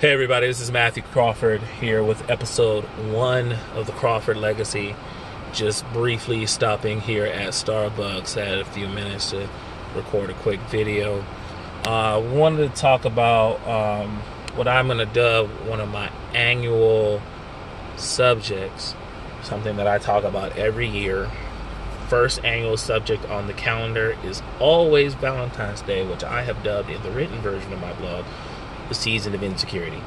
Hey everybody, this is Matthew Crawford here with episode 1 of the Crawford Legacy. Just briefly stopping here at Starbucks. I had a few minutes to record a quick video. Wanted to talk about what I'm going to dub one of my annual subjects. Something that I talk about every year. First annual subject on the calendar is always Valentine's Day, which I have dubbed in the written version of my blog the season of Insecurity.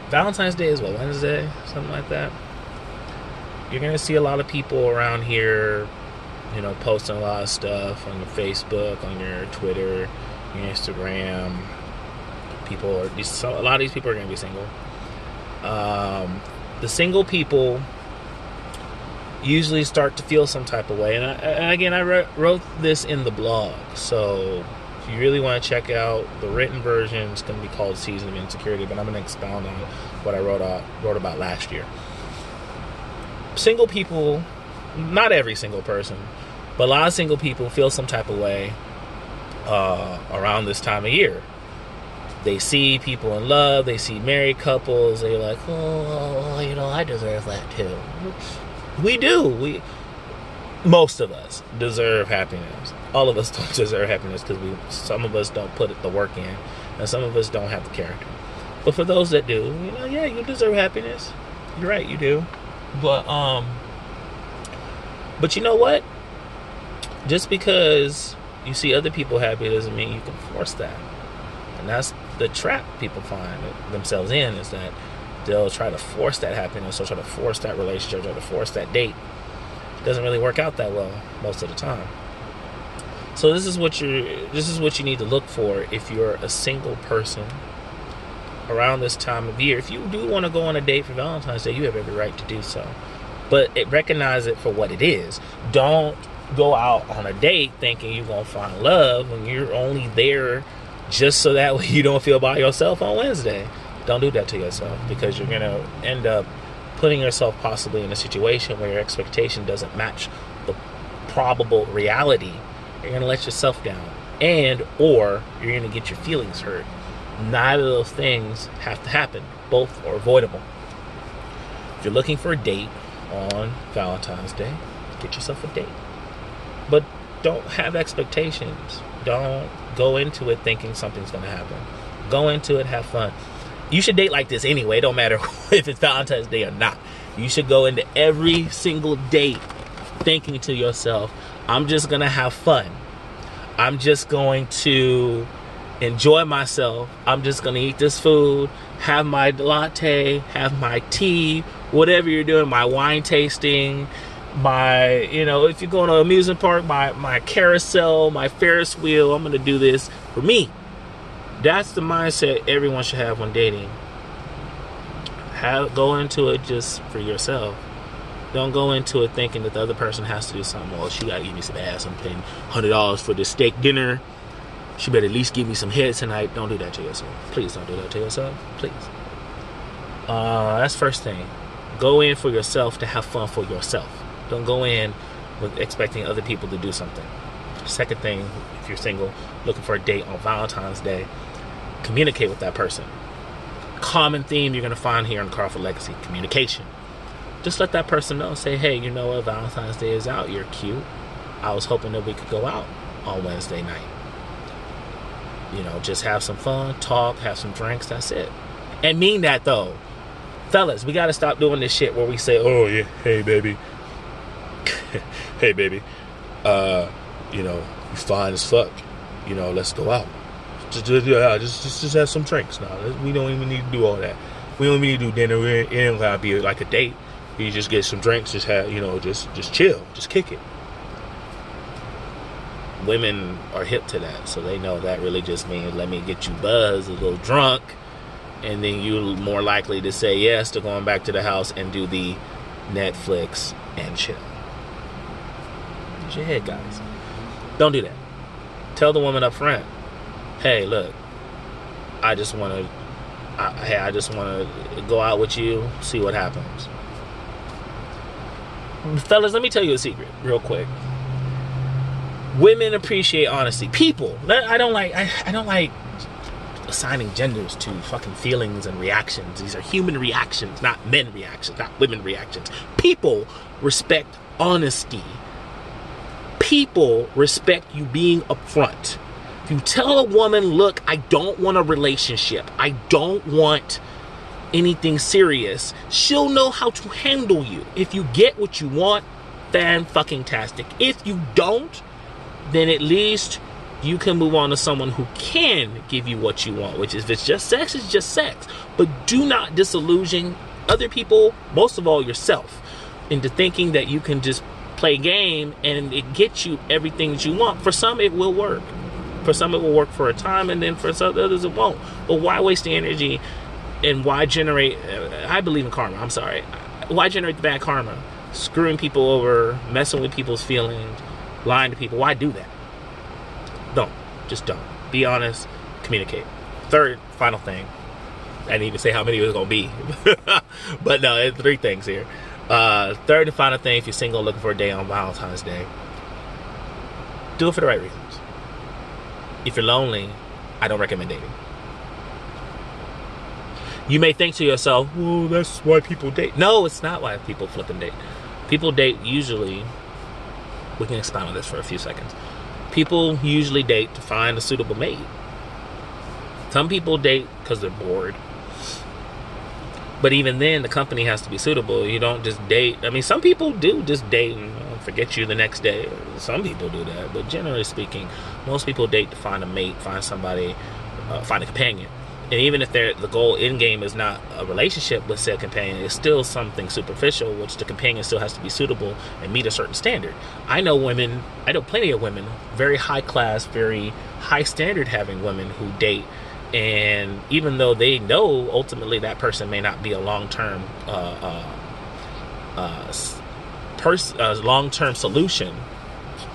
Valentine's Day is Wednesday, something like that. You're gonna see a lot of people around here, posting a lot of stuff on your Facebook, on your Twitter, your Instagram. A lot of these people are gonna be single. The single people usually start to feel some type of way, and I wrote this in the blog, so if you really want to check out the written version, it's going to be called Season of Insecurity, but I'm going to expound on what I wrote about last year. Single people, not every single person, but a lot of single people feel some type of way around this time of year. They see people in love, they see married couples, they're like, I deserve that too. We do. Most of us deserve happiness. All of us don't deserve happiness because some of us don't put the work in, and some of us don't have the character. But for those that do, you deserve happiness. You're right, you do. But you know what? Just because you see other people happy doesn't mean you can force that. And that's the trap people find themselves in, is that they'll try to force that happiness, or try to force that relationship, try to force that date. It doesn't really work out that well most of the time. So this is what you need to look for if you're a single person around this time of year. If you do want to go on a date for Valentine's Day, you have every right to do so. But recognize it for what it is. Don't go out on a date thinking you're going to find love when you're only there just so that way you don't feel by yourself on Wednesday. Don't do that to yourself, because you're going to end up putting yourself possibly in a situation where your expectation doesn't match the probable reality. You're going to let yourself down, or you're going to get your feelings hurt. Neither of those things have to happen. Both are avoidable. If you're looking for a date on Valentine's Day, get yourself a date. But don't have expectations. Don't go into it thinking something's going to happen. Go into it, have fun. You should date like this anyway. It don't matter if it's Valentine's Day or not. You should go into every single date thinking to yourself, I'm just going to have fun. I'm just going to enjoy myself. I'm just going to eat this food, have my latte, have my tea, whatever you're doing, my wine tasting, if you're going to an amusement park, my carousel, my Ferris wheel, I'm going to do this for me. That's the mindset everyone should have when dating. Go into it just for yourself. Don't go into it thinking that the other person has to do something. Well, she got to give me some ass. I'm paying $100 for this steak dinner. She better at least give me some head tonight. Don't do that to yourself. Please don't do that to yourself. Please. That's first thing. Go in for yourself to have fun for yourself. Don't go in with expecting other people to do something. Second thing, if you're single, looking for a date on Valentine's Day, communicate with that person. Common theme you're going to find here in Crawford Legacy: communication. Just let that person know. Say, hey, you know what? Valentine's Day is out. You're cute. I was hoping that we could go out on Wednesday night. Just have some fun, talk, have some drinks. That's it. And mean that, though. Fellas, we got to stop doing this shit where we say, oh, yeah, hey, baby. Hey, baby. You fine as fuck. Let's go out. Just have some drinks now. We don't even need to do all that. We don't even need to do dinner. It ain't gotta be like a date. You just get some drinks, just have, just chill, just kick it. Women are hip to that, so they know that really just means let me get you buzzed, a little drunk, and then you're more likely to say yes to going back to the house and do the Netflix and chill. Use your head, guys. Don't do that. Tell the woman up front, hey, look, I just want to go out with you, see what happens. Fellas, let me tell you a secret real quick. Women appreciate honesty. People, I don't like assigning genders to fucking feelings and reactions. These are human reactions, not men reactions, not women reactions. People respect honesty. People respect you being upfront. If you tell a woman, look, I don't want a relationship, I don't want anything serious, she'll know how to handle you. If you get what you want, fan-fucking-tastic. If you don't, then at least you can move on to someone who can give you what you want, which is, if it's just sex, it's just sex. But do not disillusion other people, most of all yourself, into thinking that you can just play a game and it gets you everything that you want. For some, it will work. For some, it will work for a time, and then for some others, it won't. But why waste the energy, and why generate, I believe in karma, I'm sorry. Why generate the bad karma? Screwing people over, messing with people's feelings, lying to people. Why do that? Don't. Just don't. Be honest. Communicate. Third, final thing. I didn't even say how many it was going to be. But no, it's 3 things here. Third and final thing, if you're single looking for a date on Valentine's Day, do it for the right reasons. If you're lonely, I don't recommend dating. You may think to yourself, well, that's why people date. No, it's not why people flipping date. People date usually, we can expound on this for a few seconds. People usually date to find a suitable mate. Some people date because they're bored. But even then, the company has to be suitable. You don't just date. I mean, some people do just date and forget you the next day. Some people do that. But generally speaking, most people date to find a mate, find somebody, find a companion. And even if the goal in game is not a relationship with said companion, it's still something superficial, which the companion still has to be suitable and meet a certain standard. I know plenty of women, very high class, very high standard having women who date, and even though they know ultimately that person may not be a long-term long-term solution,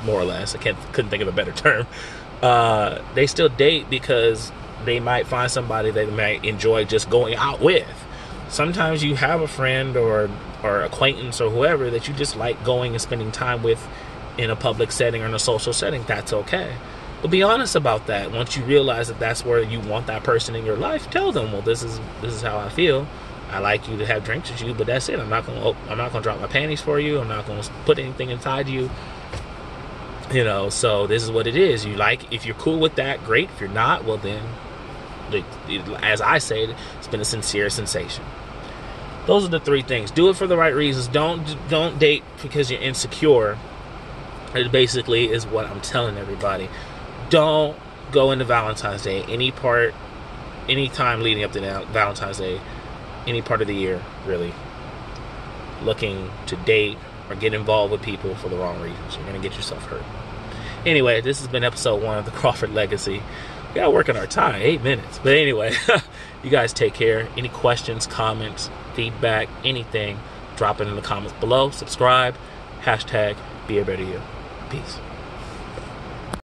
more or less. Couldn't think of a better term. They still date because they might find somebody they might enjoy just going out with. Sometimes you have a friend or acquaintance or whoever that you just like going and spending time with in a public setting or in a social setting. That's okay. But be honest about that. Once you realize that that's where you want that person in your life, tell them, well, this is how I feel. I like you to have drinks with you, but that's it. I'm not gonna drop my panties for you. I'm not gonna put anything inside you. You know, so this is what it is. If you're cool with that, great. If you're not, well then, as I say, it's been a sincere sensation. Those are the 3 things. Do it for the right reasons. Don't date because you're insecure. It basically is what I'm telling everybody. Don't go into Valentine's Day, any time leading up to Valentine's Day, any part of the year, really, looking to date or get involved with people for the wrong reasons. You're going to get yourself hurt. Anyway, this has been episode 1 of the Crawford Legacy. We got to work on our time, 8 minutes. But anyway, you guys take care. Any questions, comments, feedback, anything, drop it in the comments below. Subscribe. #BeABetterYou. Peace.